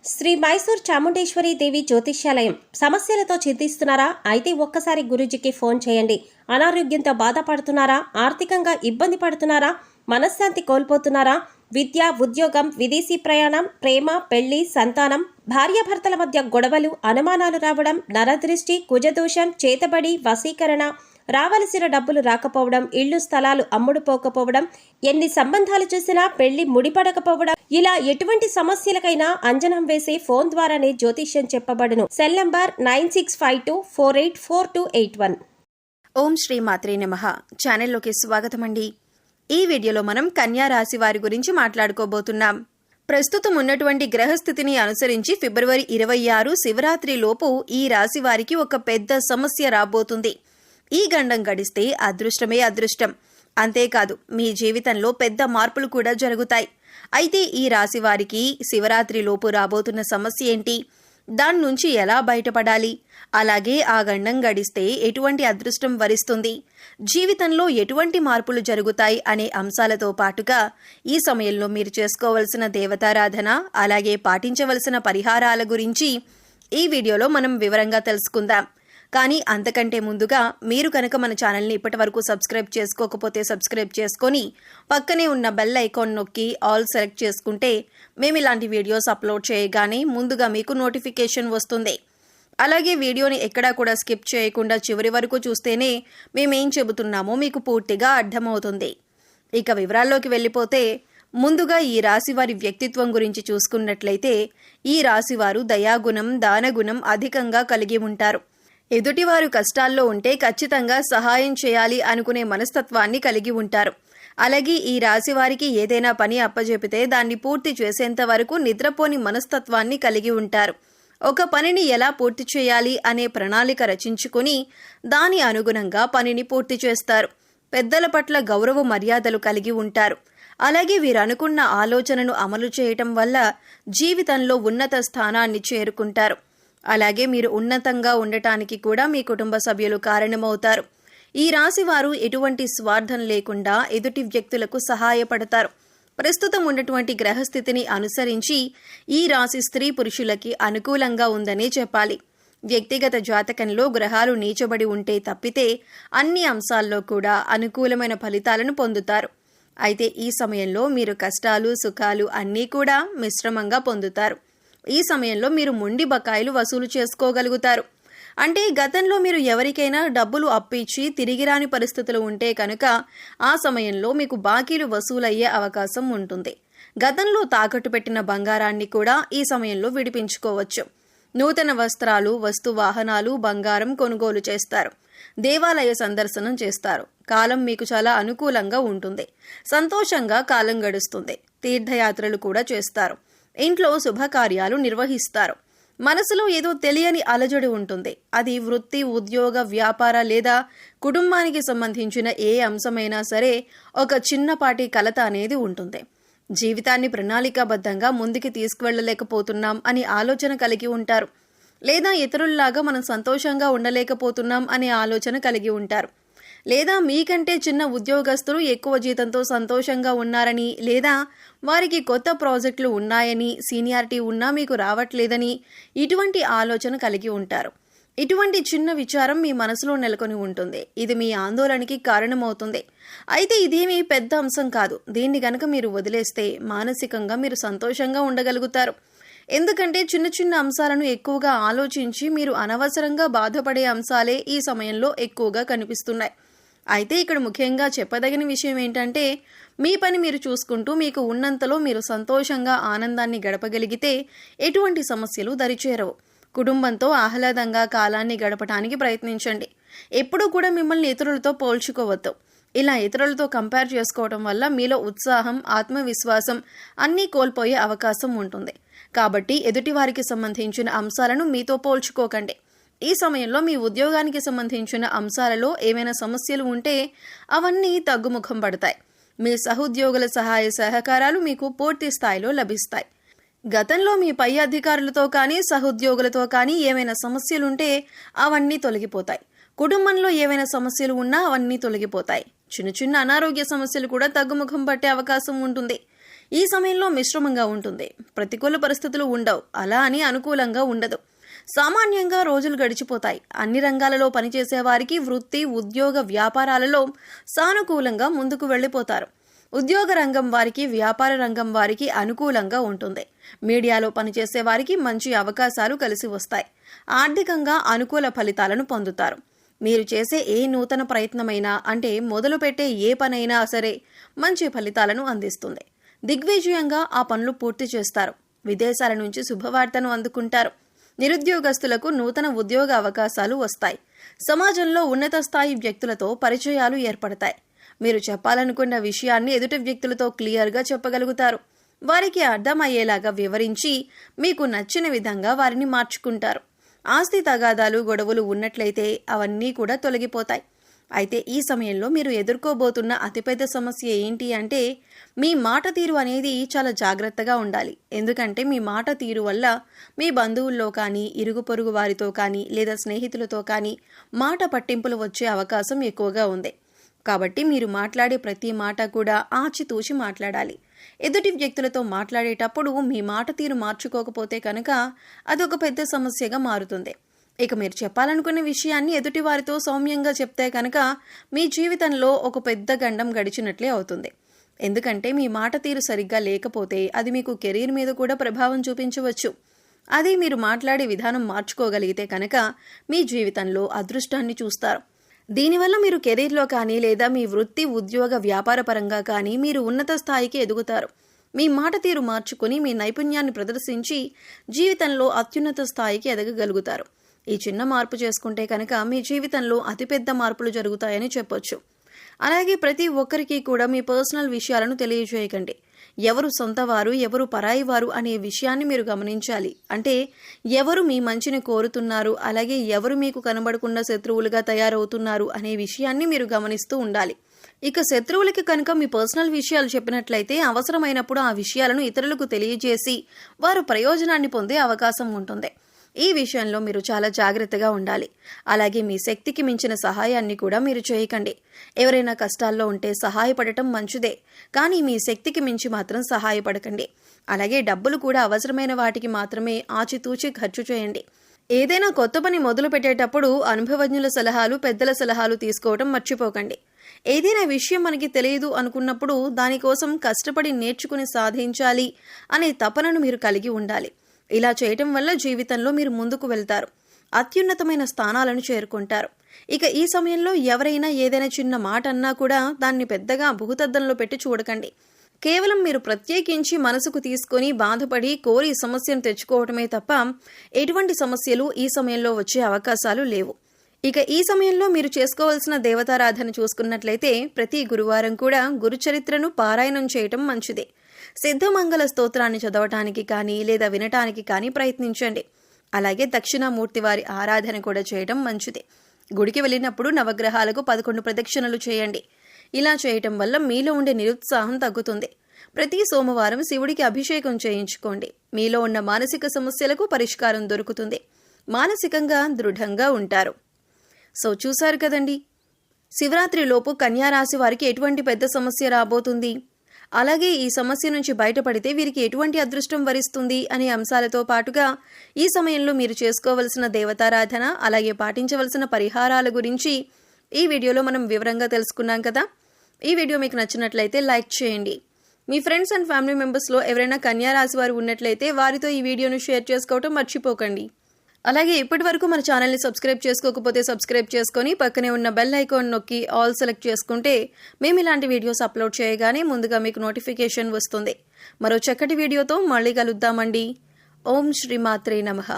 శ్రీ మైసూర్ చాముండేశ్వరి దేవి జ్యోతిష్యాలయం. సమస్యలతో చింతిస్తున్నారా? అయితే ఒక్కసారి గురూజీకి ఫోన్ చేయండి. అనారోగ్యంతో బాధపడుతున్నారా? ఆర్థికంగా ఇబ్బంది పడుతున్నారా? మనశ్శాంతి కోల్పోతున్నారా? విద్య, ఉద్యోగం, విదేశీ ప్రయాణం, ప్రేమ, పెళ్లి, సంతానం, భార్యాభర్తల మధ్య గొడవలు, అనుమానాలు రావడం, నరదృష్టి, కుజదోషం, చేతబడి, వశీకరణ, రావలసిన డబ్బులు రాకపోవడం, ఇళ్లు స్థలాలు అమ్ముడుపోకపోవడం, ఎన్ని సంబంధాలు చూసినా పెళ్లి ముడిపడకపోవడం, ఇలా ఎటువంటి సమస్యలకైనా అంజనం వేసే ఫోన్ ద్వారానే జ్యోతిష్యం చెప్పబడును. Cell number 9652484281. ఓం శ్రీ మాత్రే నమః. ఛానల్లోకి స్వాగతం అండి. ఈ వీడియోలో మనం కన్యా రాశి వారి గురించి మాట్లాడుకోబోతున్నాం. ప్రస్తుతం ఉన్నటువంటి గ్రహస్థితిని అనుసరించి ఫిబ్రవరి 26 శివరాత్రి లోపు ఈ రాశి వారికి ఒక పెద్ద సమస్య రాబోతుంది. ఈ గండం గడిస్తే అదృష్టమే అదృష్టం. అంతేకాదు మీ జీవితంలో పెద్ద మార్పులు కూడా జరుగుతాయి. అయితే ఈ రాశి వారికి శివరాత్రి లోపు రాబోతున్న సమస్య ఏంటి, దాని నుంచి ఎలా బయటపడాలి, అలాగే ఆ గండం గడిస్తే ఎటువంటి అదృష్టం వరిస్తుంది, జీవితంలో ఎటువంటి మార్పులు జరుగుతాయి అనే అంశాలతో పాటుగా ఈ సమయంలో మీరు చేసుకోవలసిన దేవతారాధన, అలాగే పాటించవలసిన పరిహారాల గురించి ఈ వీడియోలో మనం వివరంగా తెలుసుకుందాం. కానీ అంతకంటే ముందుగా మీరు కనుక మన ఛానల్ని ఇప్పటి వరకు సబ్స్క్రైబ్ చేసుకోకపోతే సబ్స్క్రైబ్ చేసుకొని పక్కనే ఉన్న బెల్ ఐకాన్ నొక్కి ఆల్ సెలెక్ట్ చేసుకుంటే మేము ఇలాంటి వీడియోస్ అప్లోడ్ చేయగానే ముందుగా మీకు నోటిఫికేషన్ వస్తుంది. అలాగే వీడియోని ఎక్కడా కూడా స్కిప్ చేయకుండా చివరి వరకు చూస్తేనే మేమేం చెబుతున్నామో మీకు పూర్తిగా అర్థమవుతుంది. ఇక వివరాల్లోకి వెళ్ళిపోతే ముందుగా ఈ రాశివారి వ్యక్తిత్వం గురించి చూసుకున్నట్లయితే ఈ రాశివారు దయాగుణం, దానగుణం అధికంగా కలిగి ఉంటారు. ఎదుటివారు కష్టాల్లో ఉంటే ఖచ్చితంగా సహాయం చేయాలి అనుకునే మనస్తత్వాన్ని కలిగి ఉంటారు. అలాగే ఈ రాశి వారికి ఏదైనా పని అప్పజెపితే దాన్ని పూర్తి చేసేంత వరకు నిద్రపోని మనస్తత్వాన్ని కలిగి ఉంటారు. ఒక పనిని ఎలా పూర్తి చేయాలి అనే ప్రణాళిక రచించుకుని దాని అనుగుణంగా పనిని పూర్తి చేస్తారు. పెద్దల పట్ల గౌరవ మర్యాదలు కలిగి ఉంటారు. అలాగే వీరనుకున్న ఆలోచనను అమలు చేయటం వల్ల జీవితంలో ఉన్నత స్థానాన్ని చేరుకుంటారు. అలాగే మీరు ఉన్నతంగా ఉండటానికి కూడా మీ కుటుంబ సభ్యులు కారణమవుతారు. ఈ రాశి వారు ఎటువంటి స్వార్థం లేకుండా ఎదుటి వ్యక్తులకు సహాయపడతారు. ప్రస్తుతం ఉన్నటువంటి గ్రహస్థితిని అనుసరించి ఈ రాశి స్త్రీ పురుషులకి అనుకూలంగా ఉందనే చెప్పాలి. వ్యక్తిగత జాతకంలో గ్రహాలు నీచబడి ఉంటే తప్పితే అన్ని అంశాల్లో కూడా అనుకూలమైన ఫలితాలను పొందుతారు. అయితే ఈ సమయంలో మీరు కష్టాలు, సుఖాలు అన్నీ కూడా మిశ్రమంగా పొందుతారు. ఈ సమయంలో మీరు మొండి బకాయిలు వసూలు చేసుకోగలుగుతారు. అంటే గతంలో మీరు ఎవరికైనా డబ్బులు అప్పిచ్చి తిరిగి రాని పరిస్థితులు ఉంటే కనుక ఆ సమయంలో మీకు బాకీలు వసూలయ్యే అవకాశం ఉంటుంది. గతంలో తాకట్టు పెట్టిన బంగారాన్ని కూడా ఈ సమయంలో విడిపించుకోవచ్చు. నూతన వస్త్రాలు, వస్తు వాహనాలు, బంగారం కొనుగోలు చేస్తారు. దేవాలయ సందర్శనం చేస్తారు. కాలం మీకు చాలా అనుకూలంగా ఉంటుంది. సంతోషంగా కాలం గడుస్తుంది. తీర్థయాత్రలు కూడా చేస్తారు. ఇంట్లో శుభకార్యాలు నిర్వహిస్తారు. మనసులో ఏదో తెలియని అలజడి ఉంటుంది. అది వృత్తి, ఉద్యోగ, వ్యాపార లేదా కుటుంబానికి సంబంధించిన ఏ అంశమైనా సరే ఒక చిన్నపాటి కలత అనేది ఉంటుంది. జీవితాన్ని ప్రణాళికాబద్ధంగా ముందుకు తీసుకువెళ్ళలేకపోతున్నాం అని ఆలోచన కలిగి ఉంటారు. లేదా ఇతరుల్లాగా మనం సంతోషంగా ఉండలేకపోతున్నాం అనే ఆలోచన కలిగి ఉంటారు. లేదా మీకంటే చిన్న ఉద్యోగస్తులు ఎక్కువ జీతంతో సంతోషంగా ఉన్నారని, లేదా వారికి కొత్త ప్రాజెక్టులు ఉన్నాయని, సీనియారిటీ ఉన్నా మీకు రావట్లేదని ఇటువంటి ఆలోచన కలిగి ఉంటారు. ఇటువంటి చిన్న విచారం మీ మనసులో నెలకొని ఉంటుంది. ఇది మీ ఆందోళనకి కారణమవుతుంది. అయితే ఇదేమీ పెద్ద అంశం కాదు. దీన్ని గనక మీరు వదిలేస్తే మానసికంగా మీరు సంతోషంగా ఉండగలుగుతారు. ఎందుకంటే చిన్న చిన్న అంశాలను ఎక్కువగా ఆలోచించి మీరు అనవసరంగా బాధపడే అంశాలే ఈ సమయంలో ఎక్కువగా కనిపిస్తున్నాయి. అయితే ఇక్కడ ముఖ్యంగా చెప్పదగిన విషయం ఏంటంటే మీ పని మీరు చూసుకుంటూ మీకు ఉన్నంతలో మీరు సంతోషంగా ఆనందాన్ని గడపగలిగితే ఎటువంటి సమస్యలు దరిచేరవు. కుటుంబంతో ఆహ్లాదంగా కాలాన్ని గడపడానికి ప్రయత్నించండి. ఎప్పుడూ కూడా మిమ్మల్ని ఇతరులతో పోల్చుకోవద్దు. ఇలా ఇతరులతో కంపేర్ చేసుకోవడం వల్ల మీలో ఉత్సాహం, ఆత్మవిశ్వాసం అన్నీ కోల్పోయే అవకాశం ఉంటుంది. కాబట్టి ఎదుటివారికి సంబంధించిన అంశాలను మీతో పోల్చుకోకండి. ఈ సమయంలో మీ ఉద్యోగానికి సంబంధించిన అంశాలలో ఏమైనా సమస్యలు ఉంటే అవన్నీ తగ్గుముఖం పడతాయి. మీ సహోద్యోగుల సహాయ సహకారాలు మీకు పూర్తి స్థాయిలో లభిస్తాయి. గతంలో మీ పై అధికారులతో కానీ సహోద్యోగులతో కానీ ఏమైనా సమస్యలుంటే అవన్నీ తొలగిపోతాయి. కుటుంబంలో ఏవైనా సమస్యలు ఉన్నా అవన్నీ తొలగిపోతాయి. చిన్న చిన్న అనారోగ్య సమస్యలు కూడా తగ్గుముఖం పట్టే అవకాశం ఉంటుంది. ఈ సమయంలో మిశ్రమంగా ఉంటుంది. ప్రతికూల పరిస్థితులు ఉండవు, అలా అని అనుకూలంగా ఉండదు. సామాన్యంగా రోజులు గడిచిపోతాయి. అన్ని రంగాలలో పనిచేసే వారికి వృత్తి, ఉద్యోగ, వ్యాపారాలలో సానుకూలంగా ముందుకు వెళ్ళిపోతారు. ఉద్యోగ రంగం వారికి, వ్యాపార రంగం వారికి అనుకూలంగా ఉంటుంది. మీడియాలో పనిచేసే వారికి మంచి అవకాశాలు కలిసి వస్తాయి. ఆర్థికంగా అనుకూల ఫలితాలను పొందుతారు. మీరు చేసే ఏ నూతన ప్రయత్నమైనా, అంటే మొదలుపెట్టే ఏ పనైనా సరే మంచి ఫలితాలను అందిస్తుంది. దిగ్విజయంగా ఆ పనులు పూర్తి చేస్తారు. విదేశాల నుంచి శుభవార్తను అందుకుంటారు. నిరుద్యోగస్తులకు నూతన ఉద్యోగ అవకాశాలు వస్తాయి. సమాజంలో ఉన్నత స్థాయి వ్యక్తులతో పరిచయాలు ఏర్పడతాయి. మీరు చెప్పాలనుకున్న విషయాన్ని ఎదుటి వ్యక్తులతో క్లియర్గా చెప్పగలుగుతారు. వారికి అర్థమయ్యేలాగా వివరించి మీకు నచ్చిన విధంగా వారిని మార్చుకుంటారు. ఆస్తి తగాదాలు, గొడవలు ఉన్నట్లయితే అవన్నీ కూడా తొలగిపోతాయి. అయితే ఈ సమయంలో మీరు ఎదుర్కోబోతున్న అతిపెద్ద సమస్య ఏంటి అంటే, మీ మాట తీరు అనేది చాలా జాగ్రత్తగా ఉండాలి. ఎందుకంటే మీ మాట తీరు వల్ల మీ బంధువుల్లో కానీ, ఇరుగు పొరుగు వారితో కానీ, లేదా స్నేహితులతో కానీ మాట పట్టింపులు వచ్చే అవకాశం ఎక్కువగా ఉంది. కాబట్టి మీరు మాట్లాడే ప్రతి మాట కూడా ఆచితూచి మాట్లాడాలి. ఎదుటి వ్యక్తులతో మాట్లాడేటప్పుడు మీ మాట తీరు మార్చుకోకపోతే కనుక అదొక పెద్ద సమస్యగా మారుతుంది. ఇక మీరు చెప్పాలనుకున్న విషయాన్ని ఎదుటి వారితో సౌమ్యంగా చెప్తే కనుక మీ జీవితంలో ఒక పెద్ద గండం గడిచినట్లే అవుతుంది. ఎందుకంటే మీ మాట తీరు సరిగ్గా లేకపోతే అది మీకు కెరీర్ మీద కూడా ప్రభావం చూపించవచ్చు. అదే మీరు మాట్లాడే విధానం మార్చుకోగలిగితే కనుక మీ జీవితంలో అదృష్టాన్ని చూస్తారు. దీనివల్ల మీరు కెరీర్లో కానీ, లేదా మీ వృత్తి, ఉద్యోగ, వ్యాపార పరంగా కానీ మీరు ఉన్నత స్థాయికి ఎదుగుతారు. మీ మాట తీరు మార్చుకుని మీ నైపుణ్యాన్ని ప్రదర్శించి జీవితంలో అత్యున్నత స్థాయికి ఎదగగలుగుతారు. ఈ చిన్న మార్పు చేసుకుంటే కనుక మీ జీవితంలో అతిపెద్ద మార్పులు జరుగుతాయని చెప్పొచ్చు. అలాగే ప్రతి ఒక్కరికి కూడా మీ పర్సనల్ విషయాలను తెలియజేయకండి. ఎవరు సొంతవారు, ఎవరు పరాయి వారు అనే విషయాన్ని మీరు గమనించాలి. అంటే ఎవరు మీ మంచిని కోరుతున్నారు, అలాగే ఎవరు మీకు కనబడకుండా శత్రువులుగా తయారవుతున్నారు అనే విషయాన్ని మీరు గమనిస్తూ ఉండాలి. ఇక శత్రువులకి కనుక మీ పర్సనల్ విషయాలు చెప్పినట్లయితే అవసరమైనప్పుడు ఆ విషయాలను ఇతరులకు తెలియజేసి వారు ప్రయోజనాన్ని పొందే అవకాశం ఉంటుంది. ఈ విషయంలో మీరు చాలా జాగ్రత్తగా ఉండాలి. అలాగే మీ శక్తికి మించిన సహాయాన్ని కూడా మీరు చేయకండి. ఎవరైనా కష్టాల్లో ఉంటే సహాయపడటం మంచిదే, కానీ మీ శక్తికి మించి మాత్రం సహాయపడకండి. అలాగే డబ్బులు కూడా అవసరమైన వాటికి మాత్రమే ఆచితూచి ఖర్చు చేయండి. ఏదైనా కొత్త పని మొదలు పెట్టేటప్పుడు అనుభవజ్ఞుల సలహాలు, పెద్దల సలహాలు తీసుకోవడం మర్చిపోకండి. ఏదైనా విషయం మనకి తెలియదు అనుకున్నప్పుడు దానికోసం కష్టపడి నేర్చుకుని సాధించాలి అనే తపనను మీరు కలిగి ఉండాలి. ఇలా చేయటం వల్ల జీవితంలో మీరు ముందుకు వెళ్తారు, అత్యున్నతమైన స్థానాలను చేరుకుంటారు. ఇక ఈ సమయంలో ఎవరైనా ఏదైనా చిన్న మాట అన్నా కూడా దాన్ని పెద్దగా భూతద్దంలో పెట్టి చూడకండి. కేవలం మీరు ప్రత్యేకించి మనసుకు తీసుకొని బాధపడి కోరి సమస్యను తెచ్చుకోవటమే తప్ప ఎటువంటి సమస్యలు ఈ సమయంలో వచ్చే అవకాశాలు లేవు. ఇక ఈ సమయంలో మీరు చేసుకోవాల్సిన దేవతారాధన చూసుకున్నట్లయితే ప్రతి గురువారం కూడా గురుచరిత్రను పారాయణం చేయటం మంచిది. సిద్ధమంగళ స్తోత్రాన్ని చదవటానికి కానీ, లేదా వినటానికి కానీ ప్రయత్నించండి. అలాగే దక్షిణామూర్తి వారి ఆరాధన కూడా చేయటం మంచిది. గుడికి వెళ్ళినప్పుడు నవగ్రహాలకు 11 ప్రదక్షిణలు చేయండి. ఇలా చేయటం వల్ల మీలో ఉండే నిరుత్సాహం తగ్గుతుంది. ప్రతి సోమవారం శివుడికి అభిషేకం చేయించుకోండి. మీలో ఉన్న మానసిక సమస్యలకు పరిష్కారం దొరుకుతుంది. మానసికంగా దృఢంగా ఉంటారు. సో చూశారు కదండి, శివరాత్రిలోపు కన్యారాశి వారికి ఎటువంటి పెద్ద సమస్య రాబోతుంది, అలాగే ఈ సమస్య నుంచి బయటపడితే వీరికి ఎటువంటి అదృష్టం వరిస్తుంది అనే అంశాలతో పాటుగా ఈ సమయంలో మీరు చేసుకోవలసిన దేవతారాధన, అలాగే పాటించవలసిన పరిహారాల గురించి ఈ వీడియోలో మనం వివరంగా తెలుసుకున్నాం కదా. ఈ వీడియో మీకు నచ్చినట్లయితే లైక్ చేయండి. మీ ఫ్రెండ్స్ అండ్ ఫ్యామిలీ మెంబర్స్లో ఎవరైనా కన్యారాశి వారు ఉన్నట్లయితే వారితో ఈ వీడియోను షేర్ చేసుకోవటం మర్చిపోకండి. అలాగే ఇప్పటి వరకు మన ఛానల్ని సబ్స్క్రైబ్ చేసుకోకపోతే సబ్స్క్రైబ్ చేసుకొని పక్కనే ఉన్న బెల్ ఐకాన్ నొక్కి ఆల్ సెలెక్ట్ చేసుకుంటే మేము ఇలాంటి వీడియోస్ అప్లోడ్ చేయగానే ముందుగా మీకు నోటిఫికేషన్ వస్తుంది. మరో చక్కటి వీడియోతో మళ్ళీ కలుద్దామండి. ఓం శ్రీ మాత్రే నమః.